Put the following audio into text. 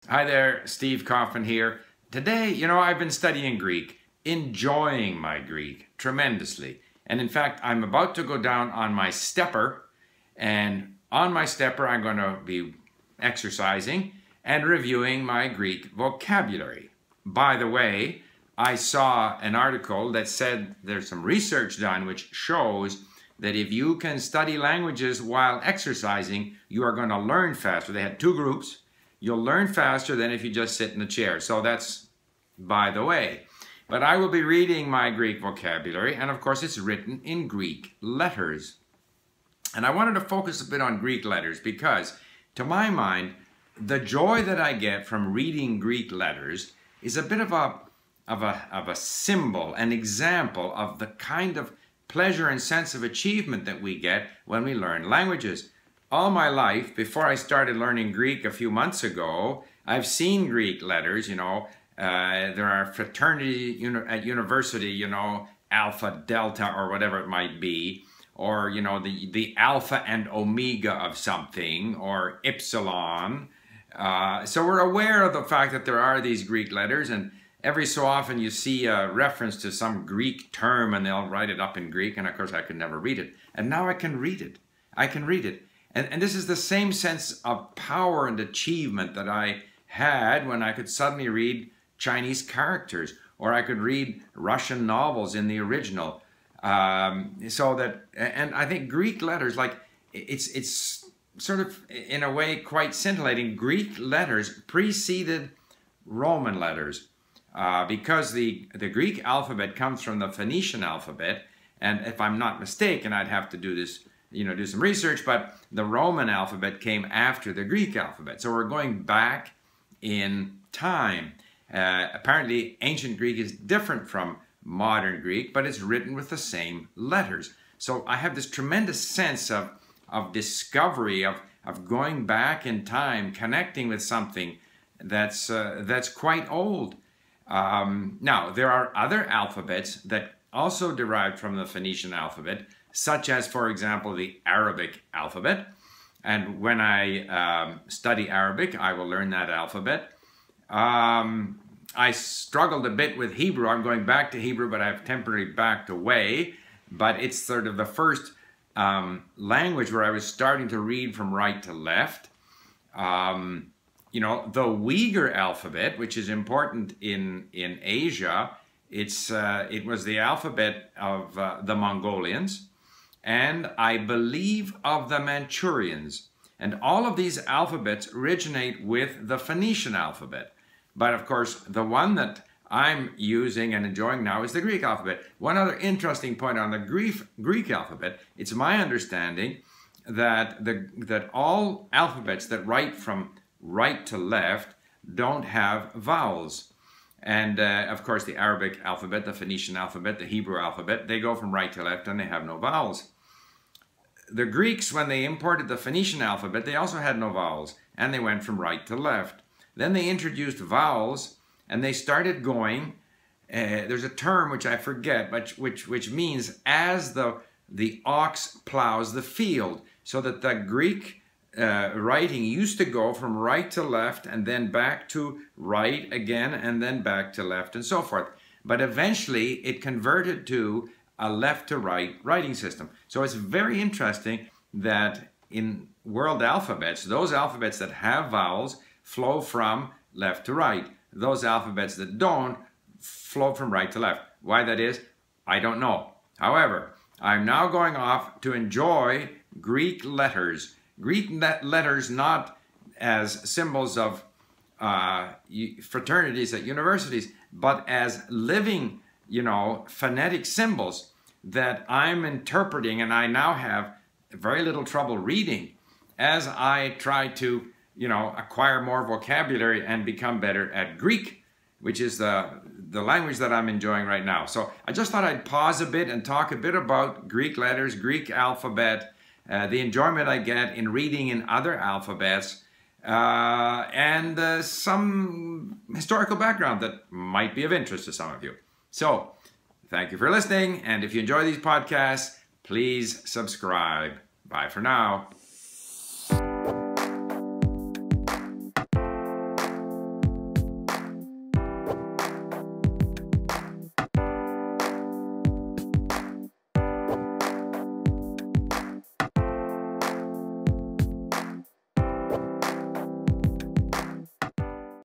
Hi there, Steve Kaufman here. Today, I've been studying Greek, enjoying my Greek tremendously. And in fact, I'm about to go down on my stepper, and on my stepper, I'm going to be exercising and reviewing my Greek vocabulary. By the way, I saw an article that said there's some research done which shows that if you can study languages while exercising, you are going to learn faster. They had two groups. You'll learn faster than if you just sit in the chair. So that's by the way. But I will be reading my Greek vocabulary, and of course it's written in Greek letters. And I wanted to focus a bit on Greek letters because, to my mind, the joy that I get from reading Greek letters is a bit of a symbol, an example of the kind of pleasure and sense of achievement that we get when we learn languages. All my life, before I started learning Greek a few months ago, I've seen Greek letters, there are fraternity at university, Alpha, Delta, or whatever it might be, or, the Alpha and Omega of something, or Epsilon. So we're aware of the fact that there are these Greek letters, and every so often you see a reference to some Greek term and they'll write it up in Greek, and of course I could never read it. And now I can read it. I can read it. And this is the same sense of power and achievement that I had when I could suddenly read Chinese characters, or I could read Russian novels in the original. And I think Greek letters, like, it's sort of, in a way, quite scintillating. Greek letters preceded Roman letters because the Greek alphabet comes from the Phoenician alphabet. And if I'm not mistaken, I'd have to do this, do some research, but the Roman alphabet came after the Greek alphabet. So we're going back in time. Apparently, ancient Greek is different from modern Greek, but it's written with the same letters. So I have this tremendous sense of discovery, of going back in time, connecting with something that's quite old. Now, there are other alphabets that also derived from the Phoenician alphabet, such as, for example, the Arabic alphabet. And when I study Arabic, I will learn that alphabet. I struggled a bit with Hebrew. I'm going back to Hebrew, but I've temporarily backed away. But it's sort of the first language where I was starting to read from right to left. The Uyghur alphabet, which is important in Asia, it was the alphabet of the Mongolians, and I believe of the Manchurians. And all of these alphabets originate with the Phoenician alphabet. But of course, the one that I'm using and enjoying now is the Greek alphabet. One other interesting point on the Greek alphabet, it's my understanding that all alphabets that write from right to left don't have vowels. And of course, the Arabic alphabet, the Phoenician alphabet, the Hebrew alphabet, they go from right to left and they have no vowels. The Greeks, when they imported the Phoenician alphabet, they also had no vowels, and they went from right to left. Then they introduced vowels, and they started going, there's a term which I forget, but which means as the ox plows the field, so that the Greek writing used to go from right to left, and then back to right again, and then back to left, and so forth. But eventually, it converted to a left to right writing system. So it's very interesting that in world alphabets, those alphabets that have vowels flow from left to right. Those alphabets that don't flow from right to left. Why that is, I don't know. However, I'm now going off to enjoy Greek letters. Greek letters not as symbols of fraternities at universities, but as living, phonetic symbols that I'm interpreting, and I now have very little trouble reading as I try to, acquire more vocabulary and become better at Greek, which is the language that I'm enjoying right now. So I just thought I'd pause a bit and talk a bit about Greek letters, Greek alphabet, the enjoyment I get in reading in other alphabets, and some historical background that might be of interest to some of you. So, thank you for listening, and if you enjoy these podcasts, please subscribe. Bye for now.